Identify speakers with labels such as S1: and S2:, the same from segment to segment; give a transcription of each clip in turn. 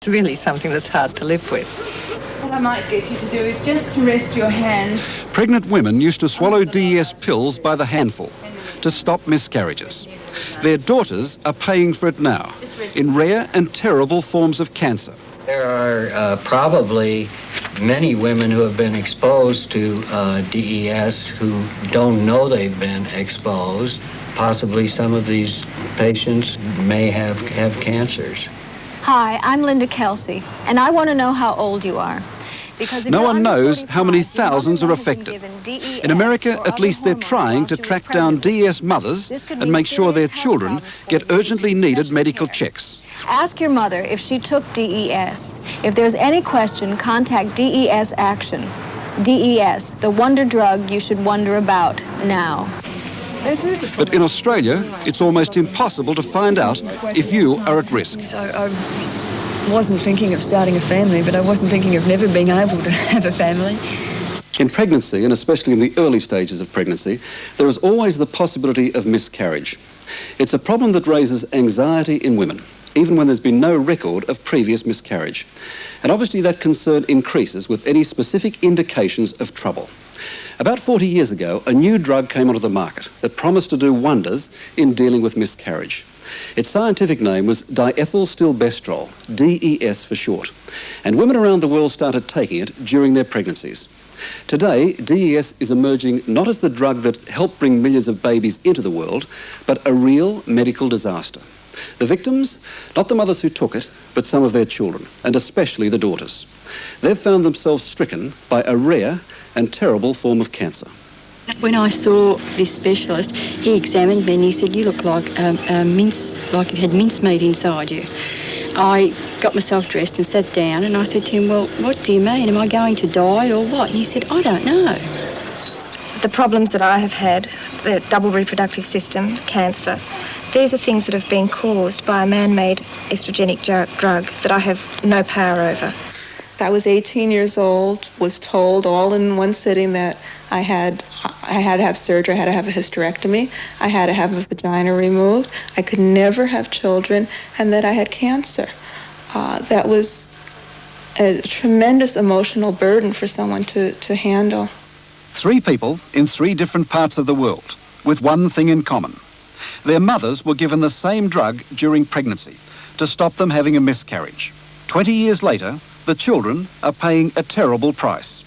S1: It's really something that's hard to live with.
S2: What I might get you to do is just to rest your hand.
S3: Pregnant women used to swallow DES pills by the handful to stop miscarriages. Their daughters are paying for it now in rare and terrible forms of cancer.
S4: There are probably many women who have been exposed to DES who don't know they've been exposed. Possibly some of these patients may have cancers.
S5: Hi, I'm Linda Kelsey, and I want to know how old you are. Because
S3: no one knows how many thousands are affected. In America, at least they're trying to track down DES mothers and make sure their children get urgently needed medical checks.
S5: Ask your mother if she took DES. If there's any question, contact DES Action. DES, the wonder drug you should wonder about now.
S3: But in Australia, it's almost impossible to find out if you are at risk.
S6: I wasn't thinking of starting a family, but I wasn't thinking of never being able to have a family.
S3: In pregnancy, and especially in the early stages of pregnancy, there is always the possibility of miscarriage. It's a problem that raises anxiety in women, even when there's been no record of previous miscarriage. And obviously that concern increases with any specific indications of trouble. About 40 years ago, a new drug came onto the market that promised to do wonders in dealing with miscarriage. Its scientific name was diethylstilbestrol, DES for short, and women around the world started taking it during their pregnancies. Today, DES is emerging not as the drug that helped bring millions of babies into the world, but a real medical disaster. The victims, not the mothers who took it, but some of their children, and especially the daughters. They've found themselves stricken by a rare and terrible form of cancer.
S6: When I saw this specialist, he examined me and he said, "You look like like you had mincemeat inside you." I got myself dressed and sat down and I said to him, "Well, what do you mean? Am I going to die or what?" And he said, "I don't know."
S7: The problems that I have had, the double reproductive system, cancer, these are things that have been caused by a man-made estrogenic drug that I have no power over.
S8: I was 18 years old, was told all in one sitting that I had to have surgery, I had to have a hysterectomy, I had to have a vagina removed, I could never have children, and that I had cancer. That was a tremendous emotional burden for someone to handle.
S3: 3 people in 3 different parts of the world with one thing in common. Their mothers were given the same drug during pregnancy to stop them having a miscarriage. 20 years later, the children are paying a terrible price.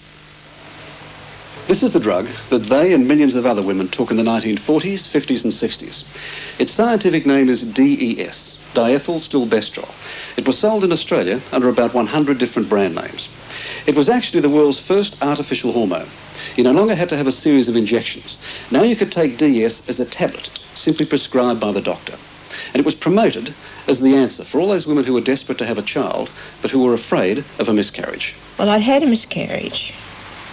S3: This is the drug that they and millions of other women took in the 1940s, 50s and 60s. Its scientific name is DES, diethylstilbestrol. It was sold in Australia under about 100 different brand names. It was actually the world's first artificial hormone. You no longer had to have a series of injections. Now you could take DES as a tablet, simply prescribed by the doctor. And it was promoted as the answer for all those women who were desperate to have a child, but who were afraid of a miscarriage.
S9: Well, I'd had a miscarriage,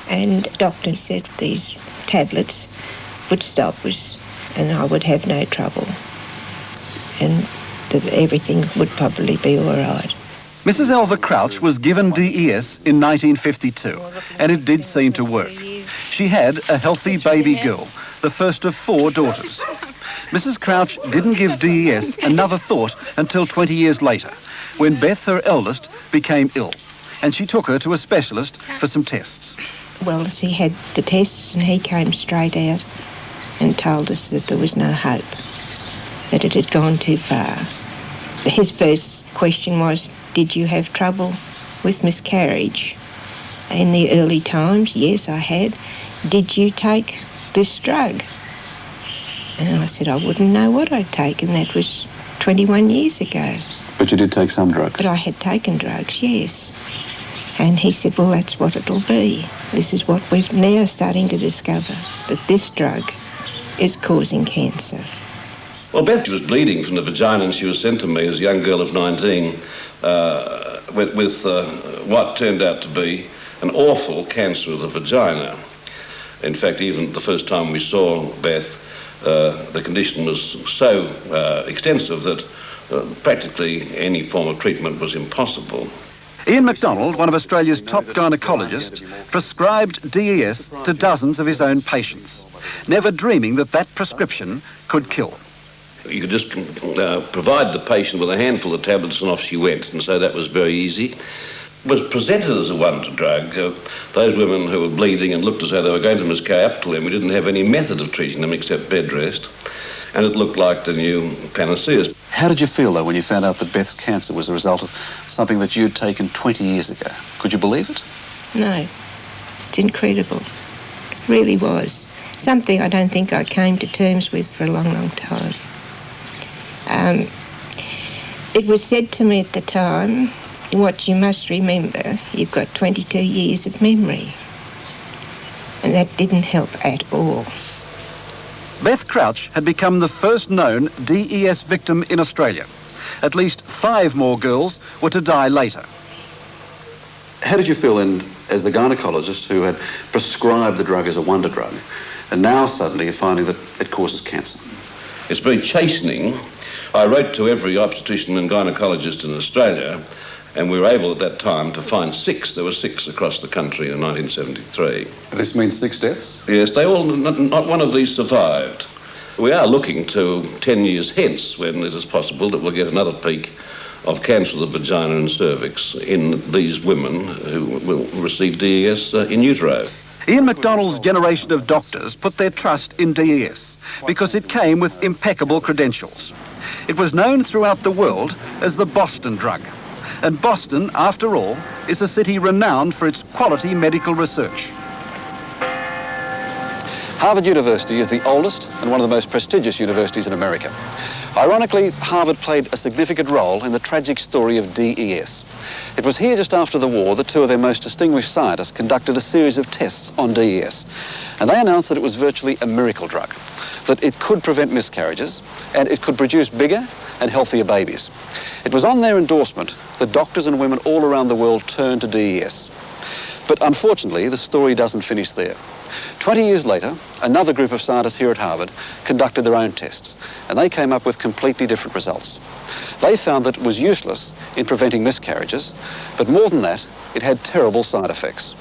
S9: and the doctor said these tablets would stop us, and I would have no trouble, and everything would probably be all right.
S3: Mrs. Elva Crouch was given DES in 1952, and it did seem to work. She had a healthy baby girl, the first of 4 daughters. Mrs. Crouch didn't give DES another thought until 20 years later, when Beth, her eldest, became ill, and she took her to a specialist for some tests.
S9: Well, he had the tests and he came straight out and told us that there was no hope, that it had gone too far. His first question was, "Did you have trouble with miscarriage?" In the early times, yes, I had. "Did you take this drug?" And I said I wouldn't know what I'd taken. That was 21 years ago.
S3: But you did take some drugs?
S9: But I had taken drugs, yes. And he said, well, that's what it'll be. This is what we're now starting to discover, that this drug is causing cancer.
S10: Well, Beth was bleeding from the vagina and she was sent to me as a young girl of 19 with what turned out to be an awful cancer of the vagina. In fact, even the first time we saw Beth, the condition was so extensive that practically any form of treatment was impossible.
S3: Ian MacDonald, one of Australia's top gynecologists, prescribed DES to dozens of his own patients, never dreaming that that prescription could kill.
S10: You could just provide the patient with a handful of tablets and off she went, and so that was very easy. It was presented as a wonder drug. Those women who were bleeding and looked as though they were going to miscarry, up till then we didn't have any method of treating them except bed rest, and it looked like the new panacea.
S3: How did you feel, though, when you found out that Beth's cancer was a result of something that you'd taken 20 years ago? Could you believe it?
S9: No. It's incredible. It really was. Something I don't think I came to terms with for a long, long time. It was said to me at the time, what you must remember, you've got 22 years of memory. And that didn't help at all.
S3: Beth Crouch had become the first known DES victim in Australia. At least 5 more girls were to die later. How did you feel then, as the gynaecologist who had prescribed the drug as a wonder drug, and now suddenly you're finding that it causes cancer?
S10: It's very chastening. I wrote to every obstetrician and gynaecologist in Australia, and we were able at that time to find 6. There were 6 across the country in 1973.
S3: This means 6 deaths?
S10: Yes, they all, not one of these survived. We are looking to 10 years hence, when it is possible that we'll get another peak of cancer of the vagina and cervix in these women who will receive DES in utero.
S3: Ian MacDonald's generation of doctors put their trust in DES because it came with impeccable credentials. It was known throughout the world as the Boston drug. And Boston, after all, is a city renowned for its quality medical research. Harvard University is the oldest and one of the most prestigious universities in America. Ironically, Harvard played a significant role in the tragic story of DES. It was here just after the war that 2 of their most distinguished scientists conducted a series of tests on DES. And they announced that it was virtually a miracle drug, that it could prevent miscarriages and it could produce bigger and healthier babies. It was on their endorsement that doctors and women all around the world turned to DES. But unfortunately, the story doesn't finish there. 20 years later, another group of scientists here at Harvard conducted their own tests, and they came up with completely different results. They found that it was useless in preventing miscarriages, but more than that, it had terrible side effects.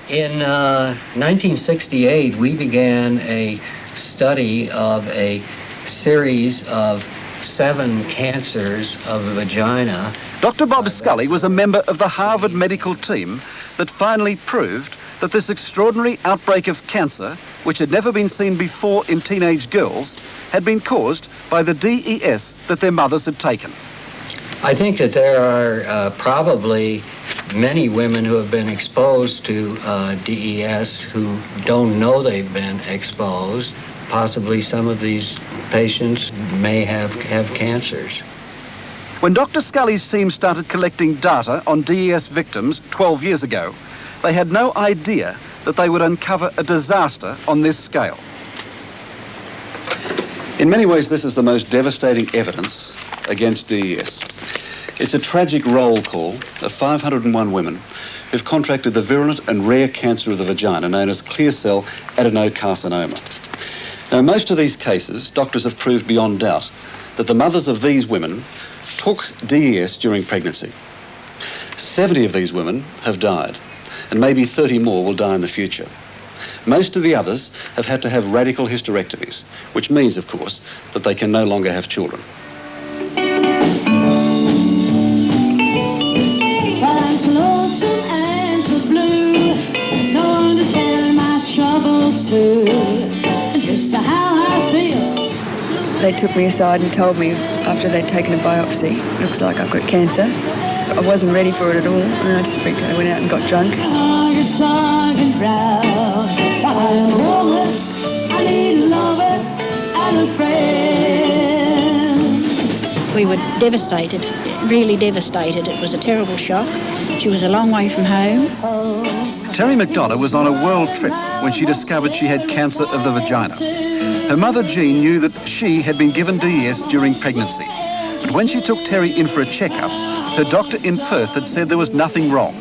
S4: In 1968, we began a study of a series of 7 cancers of the vagina.
S3: Dr. Bob Scully was a member of the Harvard medical team that finally proved that this extraordinary outbreak of cancer, which had never been seen before in teenage girls, had been caused by the DES that their mothers had taken.
S4: I think that there are probably many women who have been exposed to DES who don't know they've been exposed. Possibly some of these patients may have cancers.
S3: When Dr. Scully's team started collecting data on DES victims 12 years ago, they had no idea that they would uncover a disaster on this scale. In many ways, this is the most devastating evidence against DES. It's a tragic roll call of 501 women who've contracted the virulent and rare cancer of the vagina known as clear cell adenocarcinoma. Now, in most of these cases, doctors have proved beyond doubt that the mothers of these women took DES during pregnancy. 70 of these women have died, and maybe 30 more will die in the future. Most of the others have had to have radical hysterectomies, which means, of course, that they can no longer have children.
S11: They took me aside and told me after they'd taken a biopsy, looks like I've got cancer. I wasn't ready for it at all, and I just freaked out. I went out and got drunk.
S12: We were devastated, really devastated. It was a terrible shock. She was a long way from home.
S3: Terry McDonough was on a world trip when she discovered she had cancer of the vagina. Her mother, Jean, knew that she had been given DES during pregnancy. But when she took Terry in for a checkup, her doctor in Perth had said there was nothing wrong.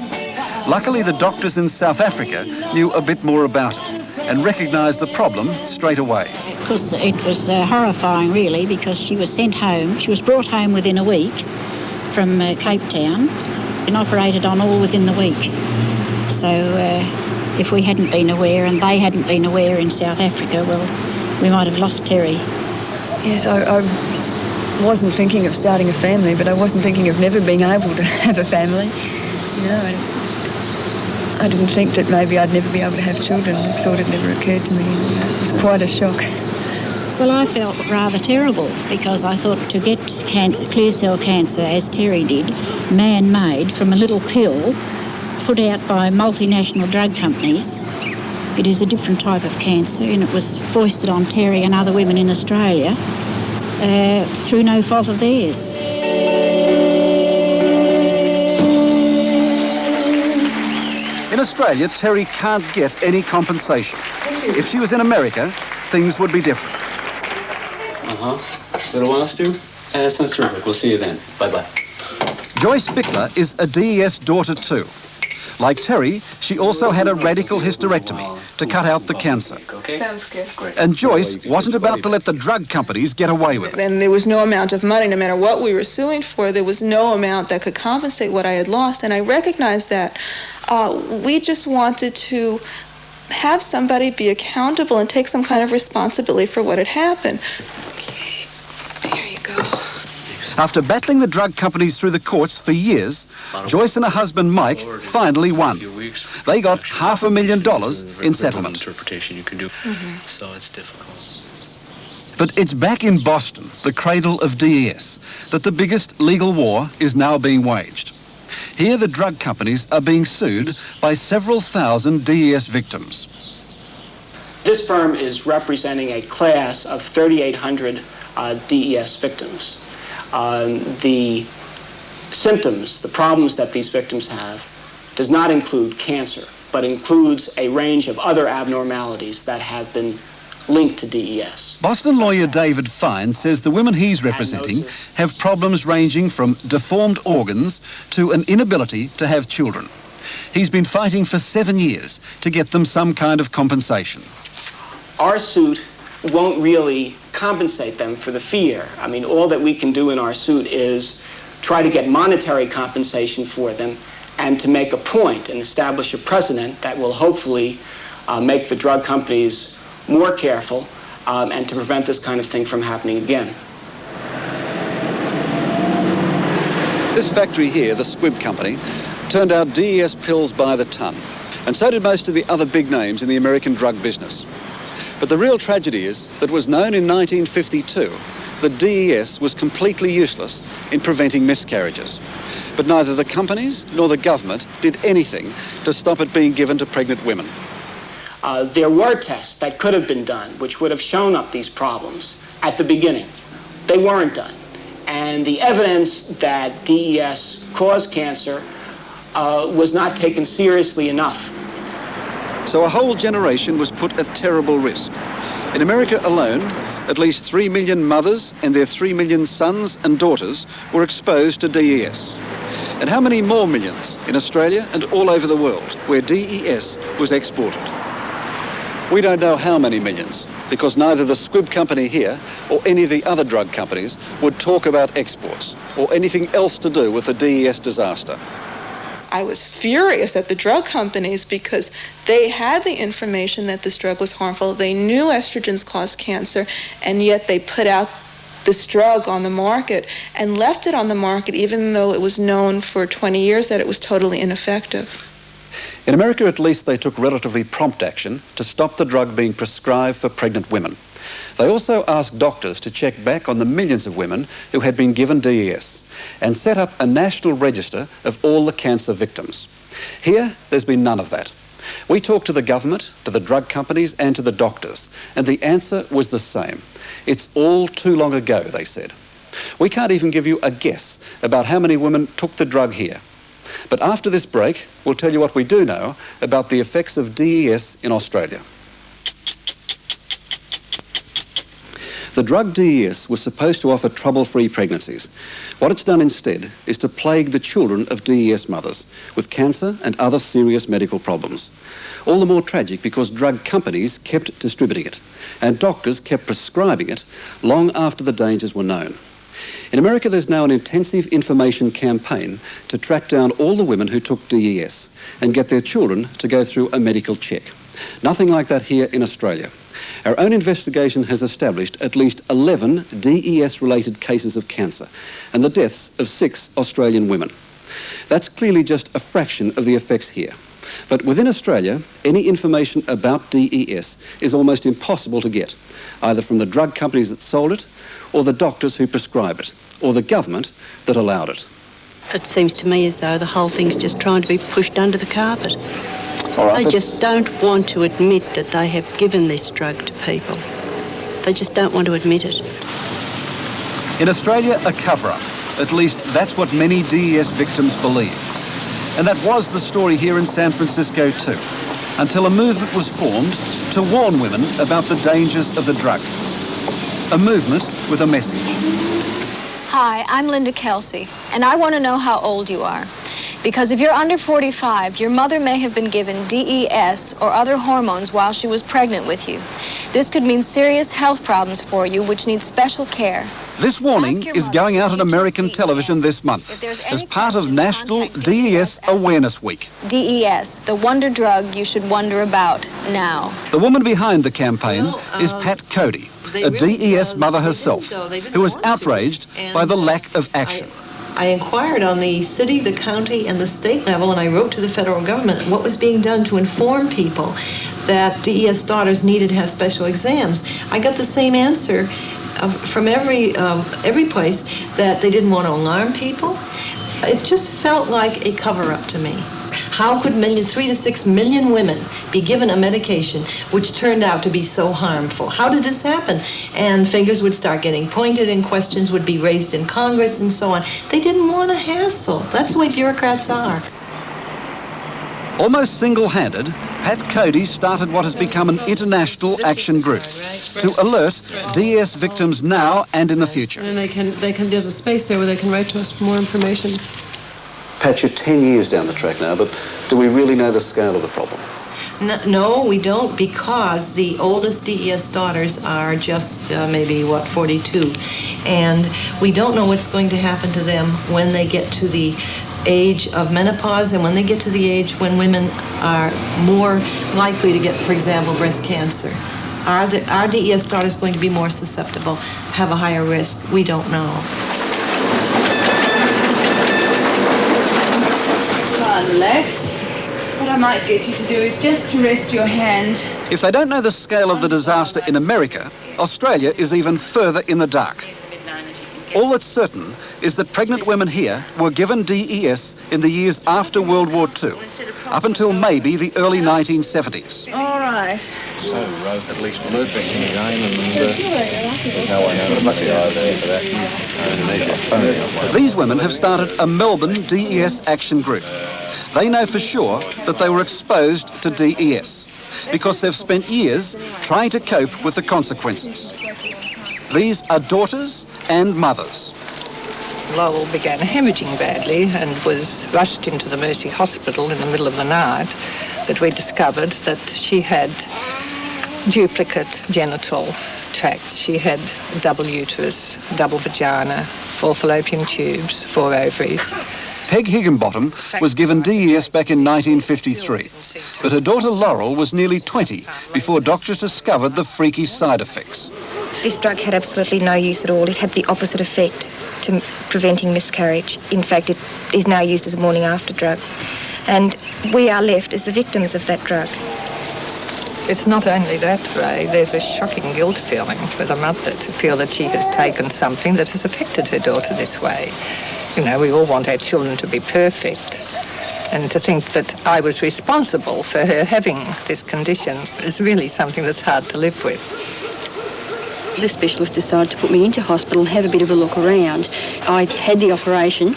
S3: Luckily, the doctors in South Africa knew a bit more about it and recognised the problem straight away.
S12: Because it was horrifying, really, because she was sent home. She was brought home within a week from Cape Town and operated on all within the week. So if we hadn't been aware and they hadn't been aware in South Africa, well, we might have lost Terry.
S11: Yes, I wasn't thinking of starting a family, but I wasn't thinking of never being able to have a family. You know, I didn't think that maybe I'd never be able to have children. I thought it never occurred to me. And it was quite a shock.
S12: Well, I felt rather terrible because I thought to get cancer, clear cell cancer, as Terry did, man-made from a little pill put out by multinational drug companies. It is a different type of cancer, and it was foisted on Terry and other women in Australia through no fault of theirs.
S3: In Australia, Terry can't get any compensation. If she was in America, things would be different.
S13: Little while, Stu? Sounds terrific. We'll see you then. Bye-bye.
S3: Joyce Bickler is a DES daughter too. Like Terry, she also had a radical hysterectomy to cut out the cancer.
S8: Sounds good.
S3: And Joyce wasn't about to let the drug companies get away with it.
S8: And there was no amount of money, no matter what we were suing for, there was no amount that could compensate what I had lost. And I recognized that we just wanted to have somebody be accountable and take some kind of responsibility for what had happened. Okay, there you go.
S3: After battling the drug companies through the courts for years, Joyce and her husband Mike finally won. They got $500,000 in settlement.
S13: Interpretation you can do, so it's difficult.
S3: But it's back in Boston, the cradle of DES, that the biggest legal war is now being waged. Here, the drug companies are being sued by several thousand DES victims.
S14: This firm is representing a class of 3,800 DES victims. The symptoms, the problems that these victims have, does not include cancer, but includes a range of other abnormalities that have been linked to DES.
S3: Boston lawyer David Fine says the women he's representing have problems ranging from deformed organs to an inability to have children. He's been fighting for 7 years to get them some kind of compensation.
S14: Our suit won't really compensate them for the fear. I mean, all that we can do in our suit is try to get monetary compensation for them and to make a point and establish a precedent that will hopefully make the drug companies more careful and to prevent this kind of thing from happening again.
S3: This factory here, the Squibb Company, turned out DES pills by the ton, and so did most of the other big names in the American drug business. But the real tragedy is that it was known in 1952 that DES was completely useless in preventing miscarriages. But neither the companies nor the government did anything to stop it being given to pregnant women.
S14: There were tests that could have been done which would have shown up these problems at the beginning. They weren't done. And the evidence that DES caused cancer was not taken seriously enough.
S3: So a whole generation was put at terrible risk. In America alone, at least 3 million mothers and their 3 million sons and daughters were exposed to DES. And how many more millions in Australia and all over the world where DES was exported? We don't know how many millions, because neither the Squibb Company here or any of the other drug companies would talk about exports or anything else to do with the DES disaster.
S8: I was furious at the drug companies because they had the information that this drug was harmful. They knew estrogens caused cancer, and yet they put out this drug on the market and left it on the market even though it was known for 20 years that it was totally ineffective.
S3: In America, at least, they took relatively prompt action to stop the drug being prescribed for pregnant women. They also asked doctors to check back on the millions of women who had been given DES and set up a national register of all the cancer victims. Here, there's been none of that. We talked to the government, to the drug companies and to the doctors, and the answer was the same. It's all too long ago, they said. We can't even give you a guess about how many women took the drug here. But after this break, we'll tell you what we do know about the effects of DES in Australia. The drug DES was supposed to offer trouble-free pregnancies. What it's done instead is to plague the children of DES mothers with cancer and other serious medical problems. All the more tragic because drug companies kept distributing it and doctors kept prescribing it long after the dangers were known. In America, there's now an intensive information campaign to track down all the women who took DES and get their children to go through a medical check. Nothing like that here in Australia, Our own investigation has established at least 11 DES-related cases of cancer and the deaths of 6 Australian women. That's clearly just a fraction of the effects here. But within Australia, any information about DES is almost impossible to get, either from the drug companies that sold it, or the doctors who prescribed it, or the government that allowed it.
S15: It seems to me as though the whole thing's just trying to be pushed under the carpet.
S3: All right,
S15: they just don't want to admit that they have given this drug to people. They just don't want to admit it.
S3: In Australia, a cover-up. At least that's what many DES victims believe. And that was the story here in San Francisco too, until a movement was formed to warn women about the dangers of the drug. A movement with a message.
S5: Hi, I'm Linda Kelsey, and I want to know how old you are. Because if you're under 45, your mother may have been given DES or other hormones while she was pregnant with you. This could mean serious health problems for you, which need special care.
S3: This warning is going out on American television this month as part of National DES Awareness Week.
S5: DES, the wonder drug you should wonder about now.
S3: The woman behind the campaign is Pat Cody, a DES mother herself, who was outraged by the lack of action.
S16: I inquired on the city, the county, and the state level, and I wrote to the federal government what was being done to inform people that DES daughters needed to have special exams. I got the same answer from every place, that they didn't want to alarm people. It just felt like a cover-up to me. How could 3 to 6 million women be given a medication which turned out to be so harmful? How did this happen? And fingers would start getting pointed and questions would be raised in Congress and so on. They didn't want a hassle. That's the way bureaucrats are.
S3: Almost single-handed, Pat Cody started what has become an international action group to alert DES victims now and in the future.
S16: And there's a space there where they can write to us for more information.
S3: Pat, you're 10 years down the track now, but do we really know the scale of the problem?
S16: No, we don't, because the oldest DES daughters are just maybe, 42. And we don't know what's going to happen to them when they get to the age of menopause and when they get to the age when women are more likely to get, for example, breast cancer. Are DES daughters going to be more susceptible, have a higher risk? We don't know.
S2: Relax. What I might get you to do is just to rest your hand.
S3: If they don't know the scale of the disaster in America, Australia is even further in the dark. All that's certain is that pregnant women here were given DES in the years after World War II, up until maybe the early 1970s.
S2: All right.
S17: So, at least Blue's back in the game, and there's no one out of there for that.
S3: These women have started a Melbourne DES action group. They know for sure that they were exposed to DES because they've spent years trying to cope with the consequences. These are daughters and mothers.
S1: Laurel began hemorrhaging badly and was rushed into the Mercy Hospital in the middle of the night, that we discovered that she had duplicate genital tracts. She had a double uterus, double vagina, 4 fallopian tubes, 4 ovaries.
S3: Peg Higginbottom was given DES back in 1953, but her daughter Laurel was nearly 20 before doctors discovered the freaky side effects.
S7: This drug had absolutely no use at all. It had the opposite effect to preventing miscarriage. In fact, it is now used as a morning after drug. And we are left as the victims of that drug.
S1: It's not only that, Ray. There's a shocking guilt feeling for the mother to feel that she has taken something that has affected her daughter this way. You know, we all want our children to be perfect. And to think that I was responsible for her having this condition is really something that's hard to live with.
S6: The specialist decided to put me into hospital and have a bit of a look around. I had the operation.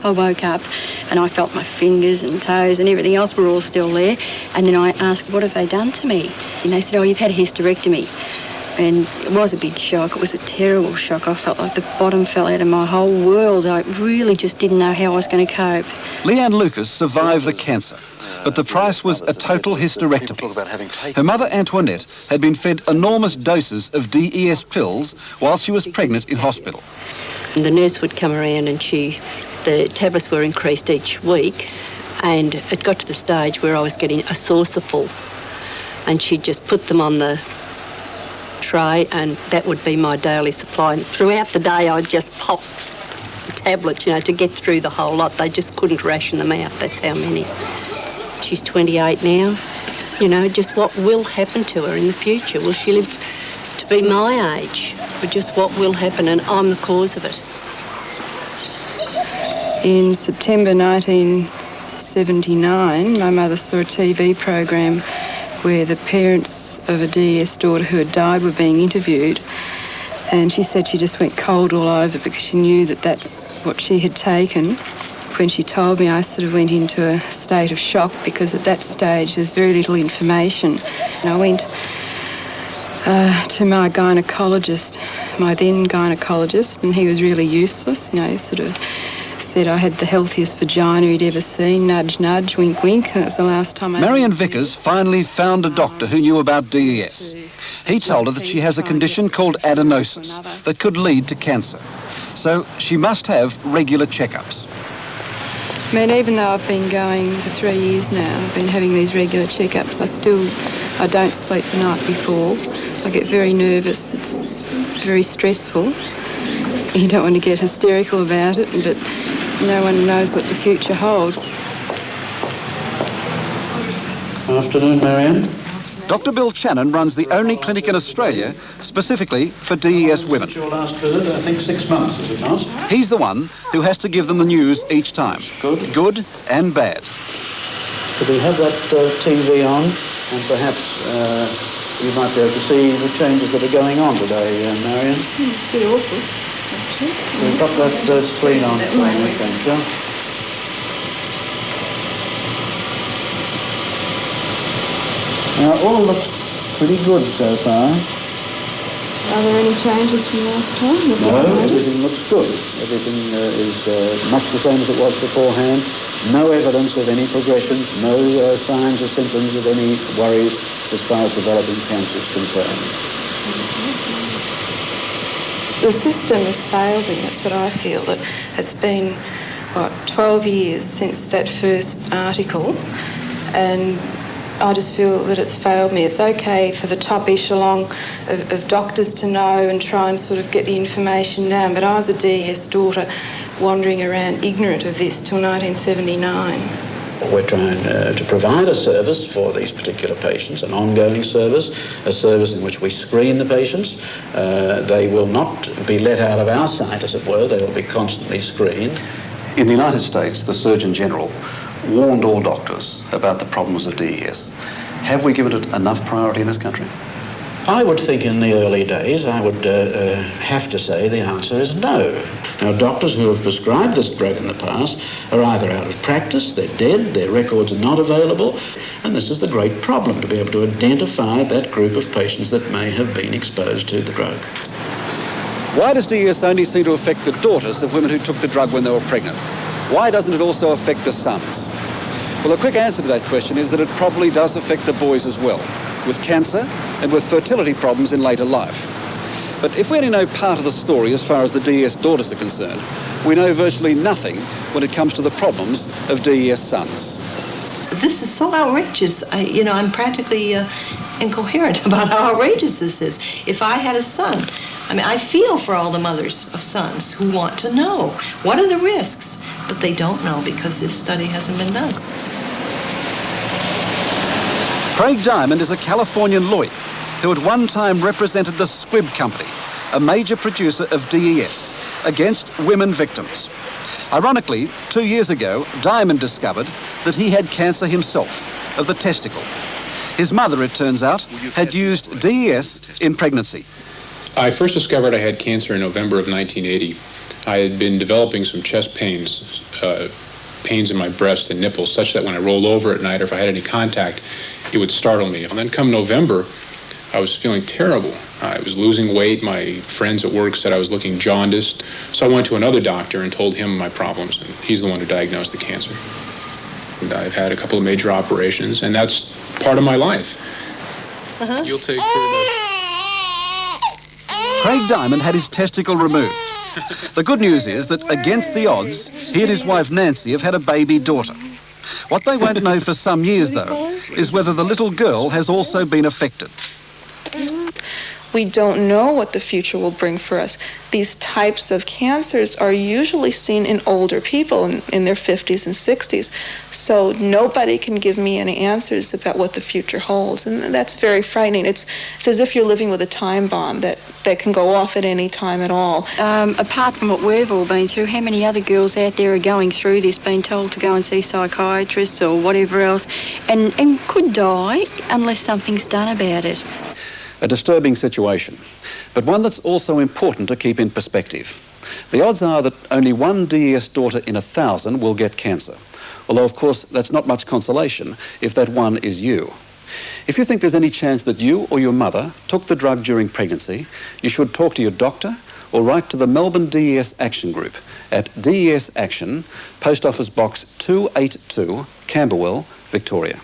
S6: I woke up and I felt my fingers and toes and everything else were all still there. And then I asked, what have they done to me? And they said, oh, you've had a hysterectomy. And it was a big shock. It was a terrible shock. I felt like the bottom fell out of my whole world. I really just didn't know how I was going to cope.
S3: Leanne Lucas survived the cancer, but the price was a total hysterectomy. Her mother, Antoinette, had been fed enormous doses of DES pills while she was pregnant in hospital.
S15: And the nurse would come around and the tablets were increased each week, and it got to the stage where I was getting a saucerful, and she'd just put them on the tray, and that would be my daily supply. And throughout the day, I'd just pop tablets, to get through the whole lot. They just couldn't ration them out. That's how many. She's 28 now. Just what will happen to her in the future? Will she live to be my age? Or just what will happen, and I'm the cause of it.
S8: In September 1979, my mother saw a TV program where the parents of a DES daughter who had died were being interviewed, and she said she just went cold all over because she knew that that's what she had taken. When she told me, I sort of went into a state of shock because at that stage there's very little information. And I went to my gynaecologist, my then gynaecologist, and he was really useless. He sort of said I had the healthiest vagina he'd ever seen, nudge, nudge, wink, wink. That's the last time
S3: Marion Vickers finally found a doctor who knew about DES. He told her that she has a condition called adenosis that could lead to cancer. So she must have regular checkups.
S8: Even though I've been going for 3 years now, I've been having these regular checkups, I don't sleep the night before. I get very nervous. It's very stressful. You don't want to get hysterical about it, but no one knows what the future holds.
S18: Afternoon, Marianne.
S3: Dr. Bill Channon runs the only clinic in Australia specifically for DES women.
S18: Your last visit, I think 6 months, is it not?
S3: He's the one who has to give them the news each time. Good and bad.
S18: Could we have that TV on, and perhaps you might be able to see the changes that are going on today, Marianne?
S8: It's a bit awful, actually.
S18: We've got that screen on for me, thank you. Now, all looks pretty good so far.
S8: Are there any changes from last time?
S18: No, everything looks good. Everything is much the same as it was beforehand. No evidence of any progression, no signs or symptoms of any worries as far as developing cancer is concerned.
S8: The system has failed me, that's what I feel. That it's been, 12 years since that first article, and I just feel that it's failed me. It's okay for the top echelon of doctors to know and try and sort of get the information down, but I was a DES daughter wandering around ignorant of this till 1979.
S18: We're trying to provide a service for these particular patients, an ongoing service, a service in which we screen the patients. They will not be let out of our sight, as it were. They will be constantly screened.
S3: In the United States, the Surgeon General warned all doctors about the problems of DES. Have we given it enough priority in this country?
S18: I would think in the early days, I would have to say the answer is no. Now, doctors who have prescribed this drug in the past are either out of practice, they're dead, their records are not available, and this is the great problem, to be able to identify that group of patients that may have been exposed to the drug.
S3: Why does DES only seem to affect the daughters of women who took the drug when they were pregnant? Why doesn't it also affect the sons? Well, a quick answer to that question is that it probably does affect the boys as well, with cancer and with fertility problems in later life. But if we only know part of the story as far as the DES daughters are concerned, we know virtually nothing when it comes to the problems of DES sons.
S16: This is so outrageous. I'm practically incoherent about how outrageous this is. If I had a son, I feel for all the mothers of sons who want to know what are the risks, but they don't know because this study hasn't been done.
S3: Craig Diamond is a Californian lawyer who at one time represented the Squibb Company, a major producer of DES, against women victims. Ironically, 2 years ago, Diamond discovered that he had cancer himself, of the testicle. His mother, it turns out, had used DES in pregnancy.
S19: I first discovered I had cancer in November of 1980. I had been developing some chest pains, pains in my breast and nipples, such that when I rolled over at night or if I had any contact, it would startle me. And then come November, I was feeling terrible. I was losing weight. My friends at work said I was looking jaundiced. So I went to another doctor and told him my problems, and he's the one who diagnosed the cancer. And I've had a couple of major operations, and that's part of my life. You'll take
S3: Craig Diamond had his testicle removed. The good news is that against the odds, he and his wife Nancy have had a baby daughter. What they won't know for some years, though, is whether the little girl has also been affected.
S8: We don't know what the future will bring for us. These types of cancers are usually seen in older people in their 50s and 60s. So nobody can give me any answers about what the future holds. And that's very frightening. It's as if you're living with a time bomb that can go off at any time at all.
S6: Apart from what we've all been through, how many other girls out there are going through this, being told to go and see psychiatrists or whatever else, and could die unless something's done about it?
S3: A disturbing situation, but one that's also important to keep in perspective. The odds are that only one DES daughter in 1,000 will get cancer, although of course that's not much consolation if that one is you. If you think there's any chance that you or your mother took the drug during pregnancy, you should talk to your doctor or write to the Melbourne DES Action Group at DES Action, Post Office Box 282, Camberwell, Victoria.